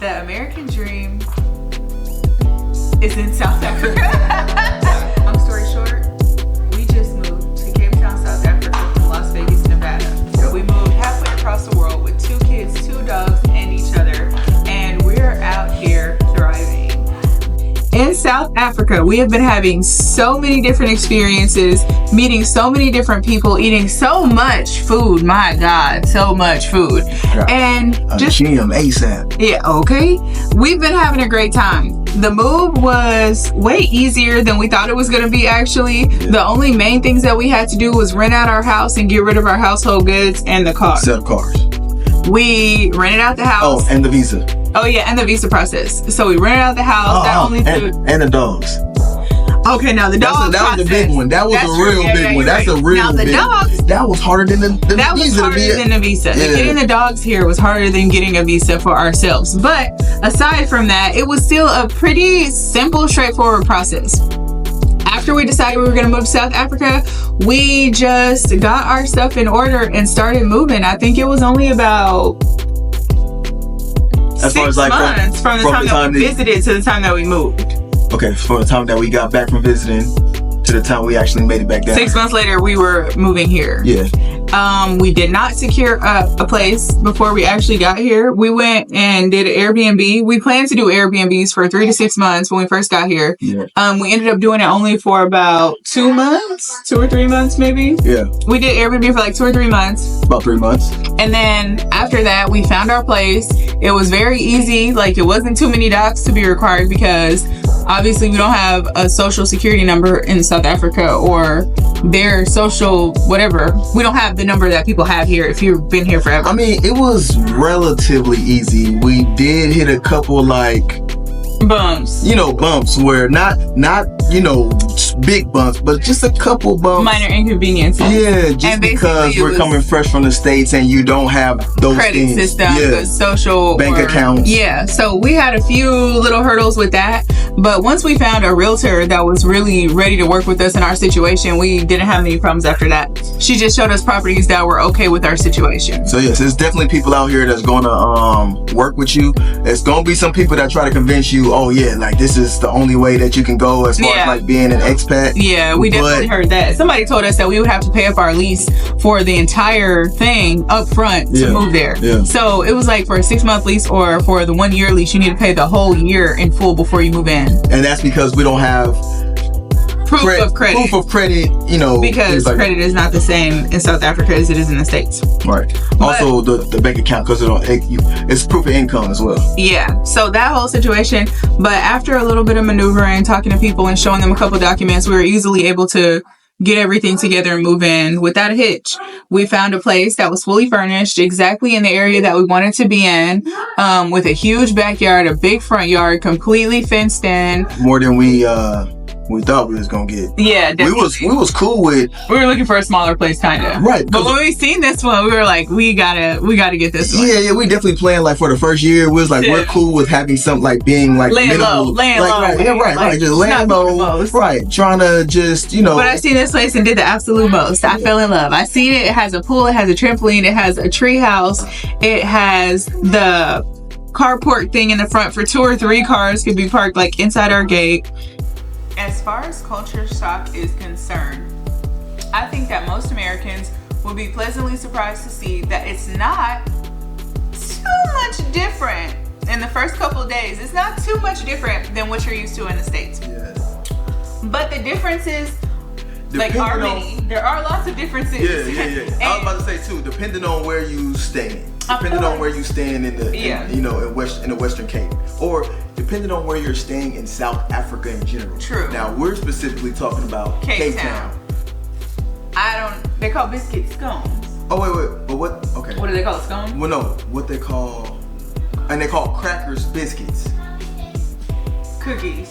The American dream is in South Africa. Long story short, we just moved to Cape Town, South Africa from Las Vegas, Nevada. We moved halfway across the world with 2 kids, 2 dogs, and each other, and we're out here thriving. In South Africa, we have been having so many different experiences, meeting so many different people, eating so much food. My God, so much food. And just ASAP. Yeah, okay. We've been having a great time. The move was way easier than we thought it was going to be, actually. Yeah. The only main things that we had to do was rent out our house and get rid of our household goods and the car. Set of cars. We rented out the house. Oh, and the visa. Oh, yeah, and the visa process. So we rented out the house. And the dogs. Okay, now the dogs. That was a big one. That was a real big one. That's a real big one. Now the dogs. That was harder than the visa. That was harder than the visa. Yeah. Getting the dogs here was harder than getting a visa for ourselves. But aside from that, it was still a pretty simple, straightforward process. After we decided we were going to move to South Africa, we just got our stuff in order and started moving. I think it was only about 6 months from the time that we visited to the time that we moved. Okay, from the time that we got back from visiting to the time we actually made it back down. 6 months later, we were moving here. Yeah. We did not secure a place before we actually got here. We went and did an Airbnb. We planned to do Airbnbs for 3 to 6 months when we first got here. Yeah. We ended up doing it only for about 2 months, 2 or 3 months maybe. Yeah. We did Airbnb for like 2 or 3 months. About 3 months. And then after that, we found our place. It was very easy. Like, it wasn't too many docs to be required because obviously we don't have a social security number in South Africa or their social whatever. We don't have the number that people have here if you've been here forever. I mean, it was relatively easy. We did hit a couple bumps. Bumps where not big bumps, but just a couple bumps. Minor inconveniences. Yeah, just because we're coming fresh from the States and you don't have those credit system, social bank accounts. Yeah, so we had a few little hurdles with that. But once we found a realtor that was really ready to work with us in our situation, we didn't have any problems after that. She just showed us properties that were okay with our situation. So yes, there's definitely people out here that's going to work with you. There's going to be some people that try to convince you, oh yeah, like this is the only way that you can go as far as like being an expat. Yeah, we definitely heard that. Somebody told us that we would have to pay up our lease for the entire thing up front to move there. Yeah. So it was like for a 6-month lease or for the 1-year lease, you need to pay the whole year in full before you move in. And that's because we don't have proof of credit. Because credit is not the same in South Africa as it is in the States. Right. But also, the bank account, because it's proof of income as well. Yeah. So that whole situation. But after a little bit of maneuvering, talking to people and showing them a couple documents, we were easily able to get everything together and move in without a hitch. We found a place that was fully furnished, exactly in the area that we wanted to be in, with a huge backyard, a big front yard, completely fenced in. More than we thought we was gonna get. Yeah, definitely. We was cool with. We were looking for a smaller place, kinda. Right. But when we seen this one, we were like, we gotta get this one. Yeah. We definitely planned like for the first year. We was like, we're cool with having something like being like laying low. Right. Just laying low. Right. Trying to just But I seen this place and did the absolute most. I fell in love. I seen it. It has a pool. It has a trampoline. It has a tree house. It has the carport thing in the front for 2 or 3 cars could be parked like inside our gate. As far as culture shock is concerned, I think that most Americans will be pleasantly surprised to see that it's not too much different in the first couple of days. It's not too much different than what you're used to in the States. Yes. But the differences are many. There are lots of differences. Yeah. I was about to say too, depending on where you stand. Depending on where you stand in the Western Cape, or depending on where you're staying in South Africa in general. True. Now we're specifically talking about Cape Town. They call biscuits scones. Oh wait, but what? Okay. What do they call it, scones? Well, no, what they call crackers biscuits. Cookies.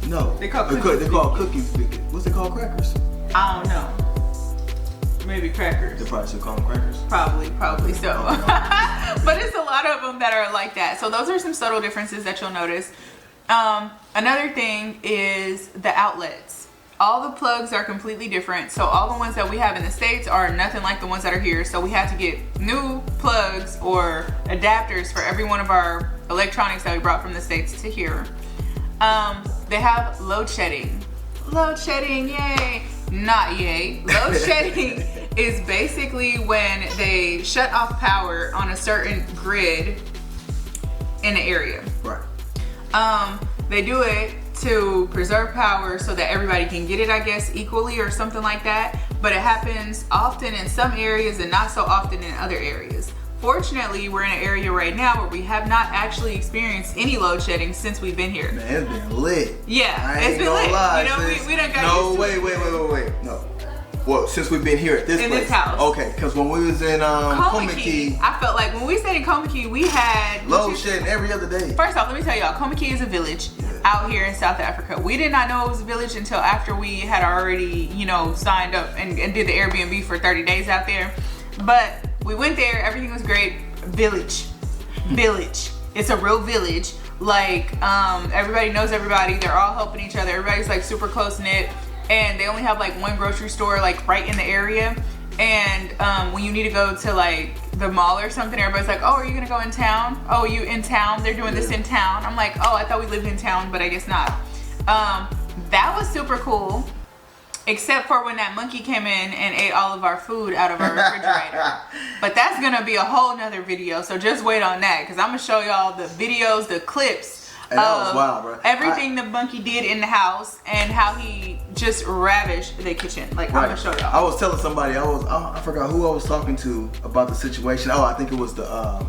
No. They call cookies biscuits. What's they called crackers? I don't know. Maybe crackers. They probably should call them crackers. Probably so. But it's a lot of them that are like that. So those are some subtle differences that you'll notice. Another thing is the outlets. all the plugs are completely different. So all the ones that we have in the States are nothing like the ones that are here. So we had to get new plugs or adapters for every one of our electronics that we brought from the States to here. They have load shedding. Load shedding, yay. Not yay. Load shedding is basically when they shut off power on a certain grid in an area. Right. They do it to preserve power so that everybody can get it, I guess, equally or something like that. But it happens often in some areas and not so often in other areas. Fortunately, we're in an area right now where we have not actually experienced any load shedding since we've been here. Man, it's been lit. Yeah, it's been lit. Lie, you know, we done got no, used to wait. No. Well, since we've been here at this place. This house. Okay, because when we was in Komaki, I felt like when we stayed in Komaki, we had load shedding every other day. First off, let me tell y'all, Komaki is a village out here in South Africa. We did not know it was a village until after we had already, you know, signed up and did the Airbnb for 30 days out there. But we went there, everything was great. Village. It's a real village. Like, everybody knows everybody. They're all helping each other. Everybody's like super close knit. And they only have like one grocery store like right in the area. And when you need to go to like the mall or something, everybody's like, oh, are you gonna go in town? Oh, you in town? They're doing this in town. I'm like, oh, I thought we lived in town, but I guess not. That was super cool. Except for when that monkey came in and ate all of our food out of our refrigerator. But that's gonna be a whole nother video, so just wait on that, because I'm gonna show y'all the videos, the clips and that was wild, bro. Everything the monkey did in the house and how he just ravished the kitchen. Like, right. I'm gonna show y'all. I was telling somebody, I forgot who I was talking to about the situation. Oh, I think it was the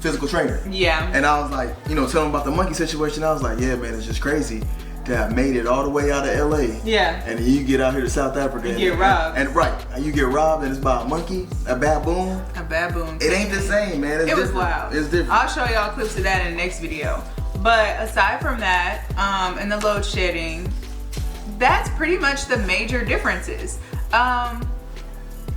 physical trainer. Yeah. And I was like, you know, telling him about the monkey situation. I was like, yeah, man, it's just crazy to have made it all the way out of LA. Yeah. And then you get out here to South Africa and get robbed. And you get robbed and it's by a monkey, a baboon. A baboon. It ain't the same, man. It's different. Was wild. It's different. I'll show y'all clips of that in the next video. But aside from that, and the load shedding, that's pretty much the major differences.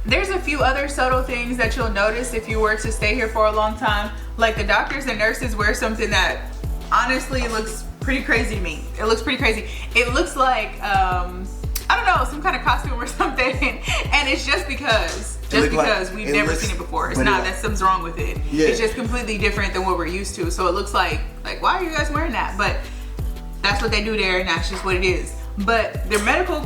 There's a few other subtle things that you'll notice if you were to stay here for a long time. Like the doctors and nurses wear something that honestly looks pretty crazy to me. It looks pretty crazy. It looks like, I don't know, some kind of costume or something. And it's just because we've never seen it before. It's not that something's wrong with it. Yeah. It's just completely different than what we're used to. So it looks like why are you guys wearing that? But that's what they do there, and that's just what it is. But their medical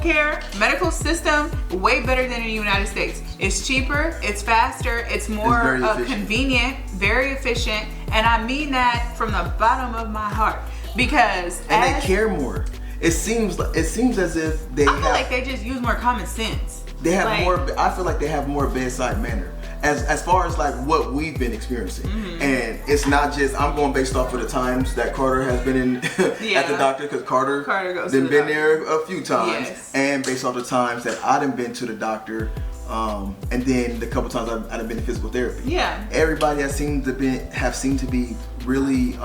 system, way better than in the United States. It's cheaper, it's faster, it's more convenient, very efficient. And I mean that from the bottom of my heart. Because they care more. It seems as if they I feel like they just use more common sense. They have more. I feel like they have more bedside manner as far as like what we've been experiencing. Mm-hmm. And it's not just, I'm going based off of the times that Carter has been in at the doctor, because Carter goes been there a few times, and based off the times that I done been to the doctor. And then the couple times I've been to physical therapy. Yeah. Everybody have seemed to be really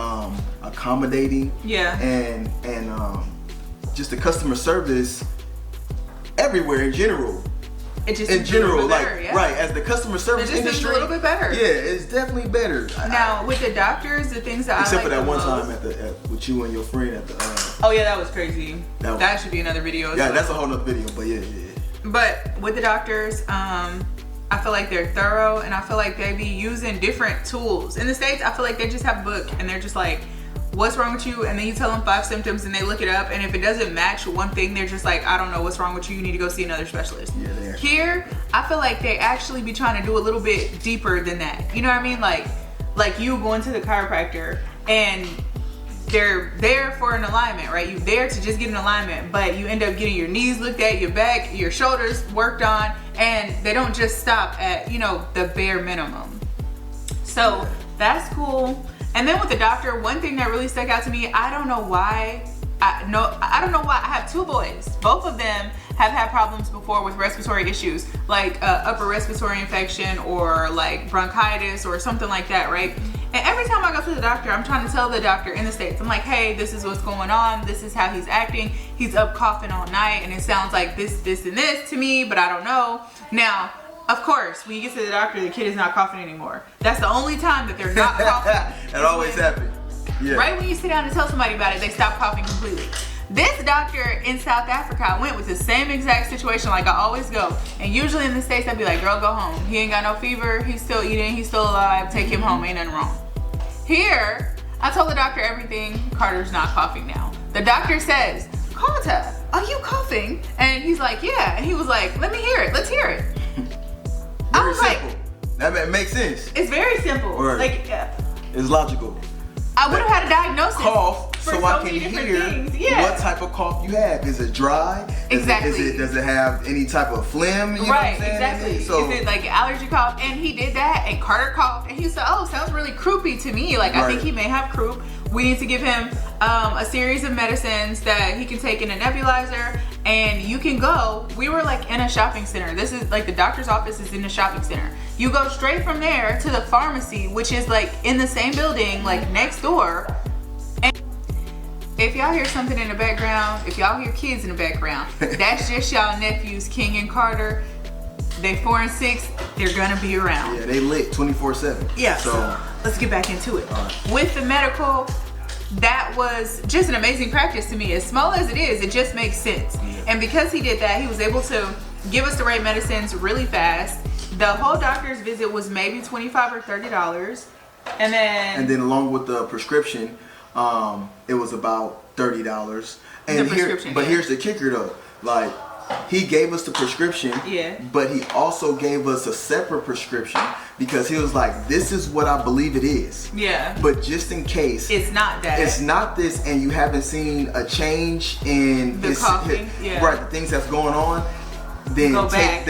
accommodating. Yeah. And just the customer service everywhere in general. It just in general, better, right? As the customer service industry, a little bit better. Yeah, it's definitely better. Now with the doctors, the things that except for that one time with you and your friend at the. Oh yeah, that was crazy. That should be another video. Yeah, that's a whole nother video. But yeah. But with the doctors, I feel like they're thorough, and I feel like they be using different tools. In the States, I feel like they just have a book and they're just like, what's wrong with you? And then you tell them 5 symptoms and they look it up, and if it doesn't match one thing, they're just like, I don't know what's wrong with you. You need to go see another specialist. Yeah, here, I feel like they actually be trying to do a little bit deeper than that. You know what I mean? Like you going to the chiropractor and they're there for an alignment, right? You're there to just get an alignment, but you end up getting your knees looked at, your back, your shoulders worked on, and they don't just stop at, you know, the bare minimum. So that's cool. And then with the doctor, one thing that really stuck out to me, I don't know why. I don't know why. I have 2 boys. Both of them have had problems before with respiratory issues, like upper respiratory infection or like bronchitis or something like that, right? And every time I go to the doctor, I'm trying to tell the doctor in the States, I'm like, hey, this is what's going on. This is how he's acting. He's up coughing all night, and it sounds like this, and this to me, but I don't know. Now, of course, when you get to the doctor, the kid is not coughing anymore. That's the only time that they're not coughing. That always happens. Yeah. Right when you sit down and tell somebody about it, they stop coughing completely. This doctor in South Africa, I went with the same exact situation like I always go. And usually in the States, I'd be like, girl, go home. He ain't got no fever. He's still eating. He's still alive. Take him home. Ain't nothing wrong. Here, I told the doctor everything. Carter's not coughing now. The doctor says, Carter, are you coughing? And he's like, yeah. And he was like, let me hear it. Let's hear it. I was simple. Like, that makes sense. It's very simple. Right. Like, it's logical. I would have had a diagnosis. Cough, for so I can hear what type of cough you have. Is it dry? Exactly. Does it have any type of phlegm? You know what I'm saying? Exactly. So, is it like allergy cough? And he did that, and Carter coughed, and he said, "Oh, sounds really croupy to me. Like I think he may have croup. We need to give him a series of medicines that he can take in a nebulizer, and you can go." We were like in a shopping center. This is like the doctor's office is in the shopping center. You go straight from there to the pharmacy, which is like in the same building, like next door. And if y'all hear something in the background, if y'all hear kids in the background, that's just y'all nephews, King and Carter. They 4 and 6. They're gonna be around. Yeah, they lit 24/7. Yeah. So let's get back into it. Right. With the medical, that was just an amazing practice to me. As small as it is, it just makes sense. Yeah. And because he did that, he was able to give us the right medicines really fast. The whole doctor's visit was maybe $25 or $30, and then along with the prescription, it was about $30. And here's the kicker though, like he gave us the prescription, but he also gave us a separate prescription because he was like, "This is what I believe it is." Yeah. But just in case it's not that, it's not this, and you haven't seen a change in the coughing, right, the things that's going on. Then go back.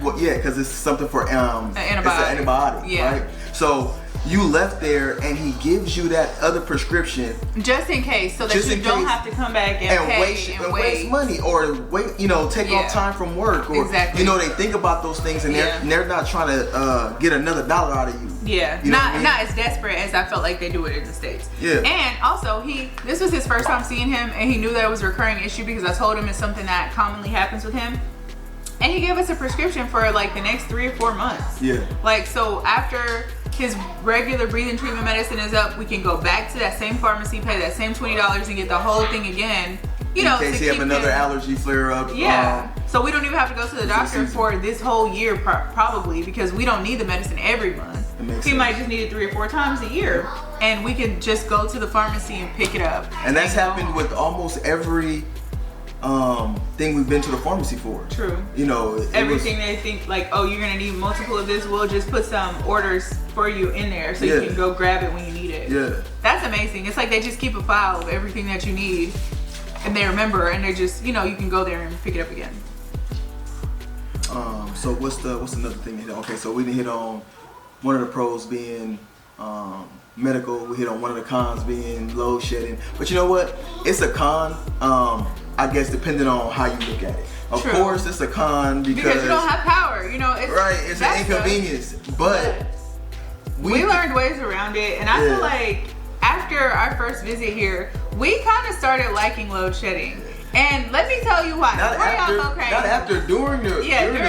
Well, yeah, because it's something for an antibiotic. It's an antibiotic, right? So you left there, and he gives you that other prescription just in case, so that you don't have to come back and waste money or wait, take off time from work, or they think about those things, and they're not trying to get another dollar out of you. Yeah, not as desperate as I felt like they do it in the States. Yeah. And also, this was his first time seeing him, and he knew that it was a recurring issue because I told him it's something that commonly happens with him. And he gave us a prescription for like the next 3 or 4 months. Yeah. Like, so after his regular breathing treatment medicine is up, we can go back to that same pharmacy, pay that same $20 and get the whole thing again. In case he have another allergy flare up. Yeah. So we don't even have to go to the doctor for this whole year probably, because we don't need the medicine every month. He might just need it 3 or 4 times a year, and we can just go to the pharmacy and pick it up. And that's happened with almost every thing we've been to the pharmacy for. True. Everything they think like, oh, you're gonna need multiple of this, we'll just put some orders for you in there so you can go grab it when you need it. Yeah. That's amazing. It's like they just keep a file of everything that you need, and they remember, and they just, you can go there and pick it up again. So what's another thing to hit on? Okay, so we didn't hit on one of the pros being medical. We hit on one of the cons being load shedding. But you know what? It's a con, I guess, depending on how you look at it. Of course, it's a con because you don't have power. It's an inconvenience. But we learned ways around it, and I feel like after our first visit here, we kind of started liking load shedding. And let me tell you why. During the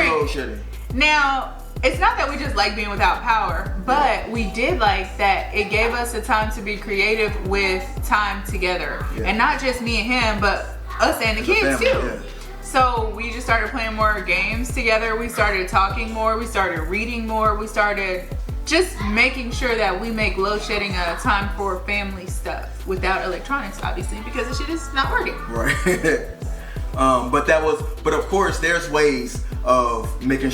load shedding. Now, it's not that we just like being without power, but we did like that it gave us a time to be creative with time together. Yeah. And not just me and him, but us and the kids too. Yeah. So we just started playing more games together. We started talking more. We started reading more. We started just making sure that we make load shedding a time for family stuff without electronics, obviously, because the shit is not working. Right. But of course, there's ways of making,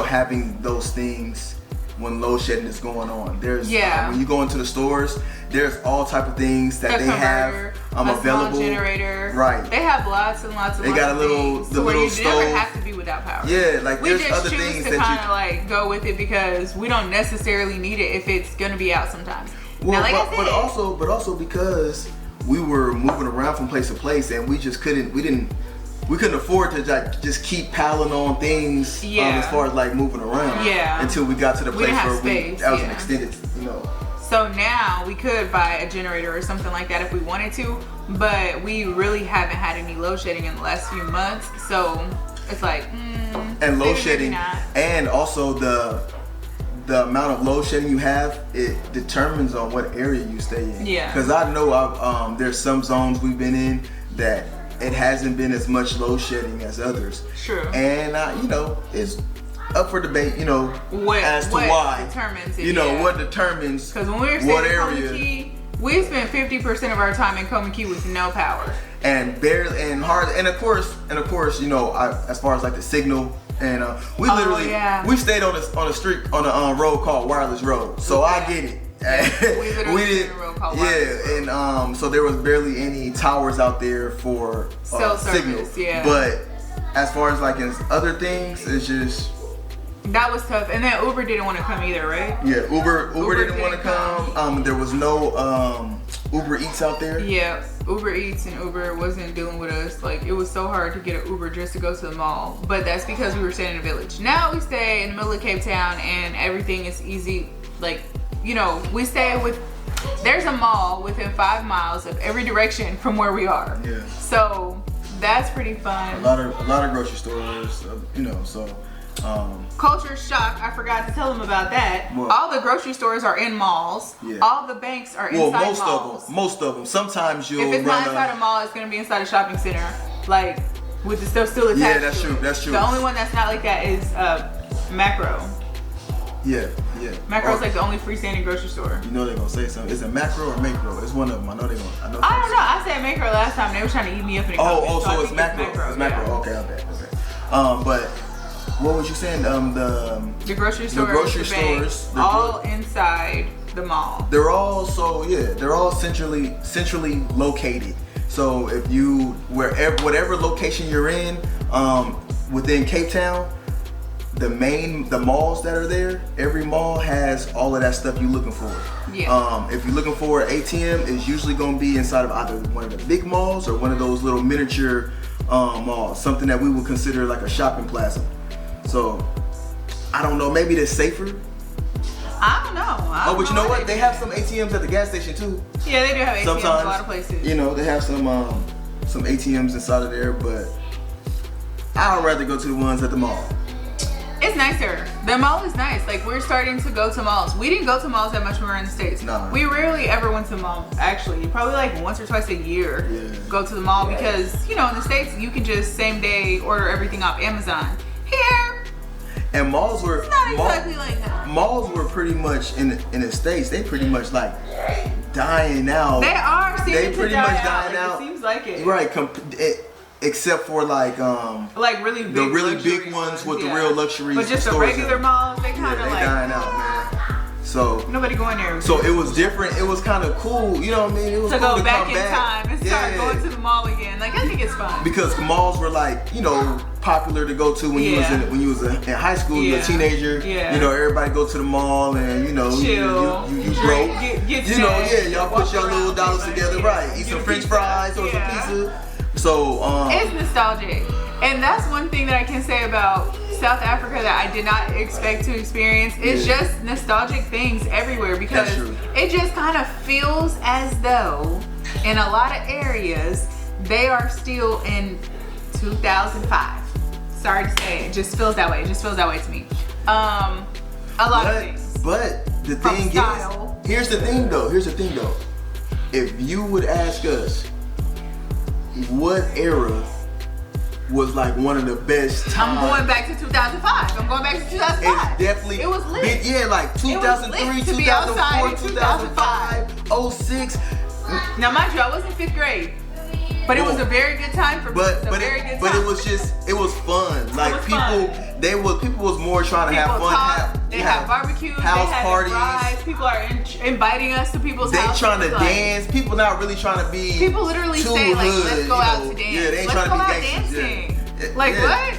having those things when load shedding is going on. There's when you go into the stores, there's all type of things that they have available. A generator. Right. They have lots and lots of. They got the little stove. You never have to be without power. Yeah, like we there's just other choose things to that kind of like go with it because we don't necessarily need it if it's gonna be out sometimes. Well, now, but also because we were moving around from place to place, and we just couldn't afford to just keep piling on things as far as like moving around until we got to the place where that was an extended, So now we could buy a generator or something like that if we wanted to, but we really haven't had any load shedding in the last few months, so it's like and load shedding, and also the amount of load shedding you have, it determines on what area you stay in. Yeah. Because I know there's some zones we've been in that it hasn't been as much load shedding as others. True. And it's up for debate, as to why. Determines it, what determines because when we were staying in Coma Key, we spent 50% of our time in Coma Key with no power. And barely and hard, and of course, as far as like the signal, and we literally we stayed on a street on a road called Wireless Road, so I get it. We didn't. And so there was barely any towers out there for cell signal. Service, yeah. But as far as like in other things, it's just. That was tough, and then Uber didn't want to come either, right? Yeah, Uber didn't want to come. There was no Uber Eats out there. Yeah, Uber Eats and Uber wasn't dealing with us. Like, it was so hard to get an Uber just to go to the mall. But that's because we were staying in a village. Now we stay in the middle of Cape Town, and everything is easy. Like, we stay there's a mall within 5 miles of every direction from where we are. Yeah. So that's pretty fun. A lot of grocery stores, so. Culture shock, I forgot to tell them about that. What? All the grocery stores are in malls. Yeah. All the banks are inside malls. Most of them. Sometimes you'll if it's not inside a mall, it's going to be inside a shopping center. Like, with the stuff still attached. Yeah, that's true. That's true. The only one that's not like that is Macro. Yeah. Macro's like the only freestanding grocery store. They're going to say something. Is it Macro or Macro? It's one of them. I know they're going to. I don't know. I said Macro last time. They were trying to eat me up in the comments. So it's Macro. It's Macro. Yeah. Okay, okay. But what was you saying? The grocery stores. The grocery stores. All inside the mall. They're all centrally located. So if whatever location you're in, within Cape Town, the malls that are there, every mall has all of that stuff you're looking for. Yeah. If you're looking for an ATM, it's usually going to be inside of either one of the big malls or one of those little miniature malls, something that we would consider like a shopping plaza. So I don't know, maybe they're safer. I don't know. But you know what? They have some ATMs at the gas station too. Yeah, they do have ATMs sometimes, in a lot of places. They have some ATMs inside of there, but I'd rather go to the ones at the mall. It's nicer. The mall is nice. Like, we're starting to go to malls. We didn't go to malls that much when we were in the States. No. We rarely ever went to the mall, actually. Probably like once or twice a year. Yeah. Go to the mall because, in the States, you can just same day order everything off Amazon. Here, and malls were not exactly like that. Malls were pretty much in the States. They pretty much like dying out. They are. They pretty much dying out. It seems like it. Right. Except for like really big the really big ones with the real luxury. But just the regular malls, they kind of like dying out, man. So nobody going there. So it was different. It was kind of cool. You know what I mean? It was to cool go back in time and start going to the mall again. Like, I think it's fun because malls were like popular to go to when you was in high school. You were a teenager. Yeah. Everybody go to the mall and chill, you broke. Get y'all put your little dollars together, right? Eat some French fries or some pizza. So it's nostalgic, and that's one thing that I can say about South Africa that I did not expect to experience. It's just nostalgic things everywhere because it just kind of feels as though in a lot of areas they are still in 2005. Sorry to say, it just feels that way. It just feels that way to me. A lot of things. But the thing is, here's the thing though. If you would ask us, what era was like one of the best times? I'm going back to 2005. It's definitely. It was lit. Like 2003, 2004, 2005, 06. Now, mind you, I was in 5th grade. But it was a very good time for me. But it was fun. Like people was more trying to have fun. They have barbecues, house parties. Rides. People are inviting us to people's houses. They trying to dance. People not really trying to be. People literally say like, let's go out to dance. Yeah, they ain't let's trying go to be out dancing. Yeah. Like what?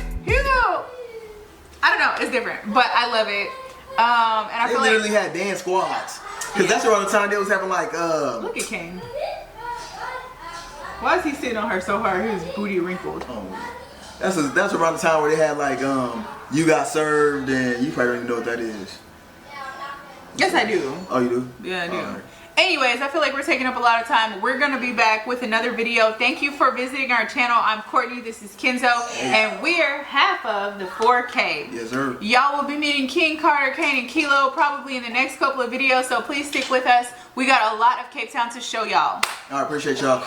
I don't know. It's different, but I love it. And I feel literally had dance squads. Cause that's around the time they was having like. Look at King. Why is he sitting on her so hard? His booty wrinkled. Oh, that's around the time where they had like You Got Served, and you probably don't even know what that is. Yes, I do. Oh, you do? Yeah, I do. Right. Anyways, I feel like we're taking up a lot of time. We're gonna be back with another video. Thank you for visiting our channel. I'm Courtney, this is Kenzo, and we're half of the 4K. Yes, sir. Y'all will be meeting King, Carter, Kane, and Kilo probably in the next couple of videos, so please stick with us. We got a lot of Cape Town to show y'all. I appreciate y'all.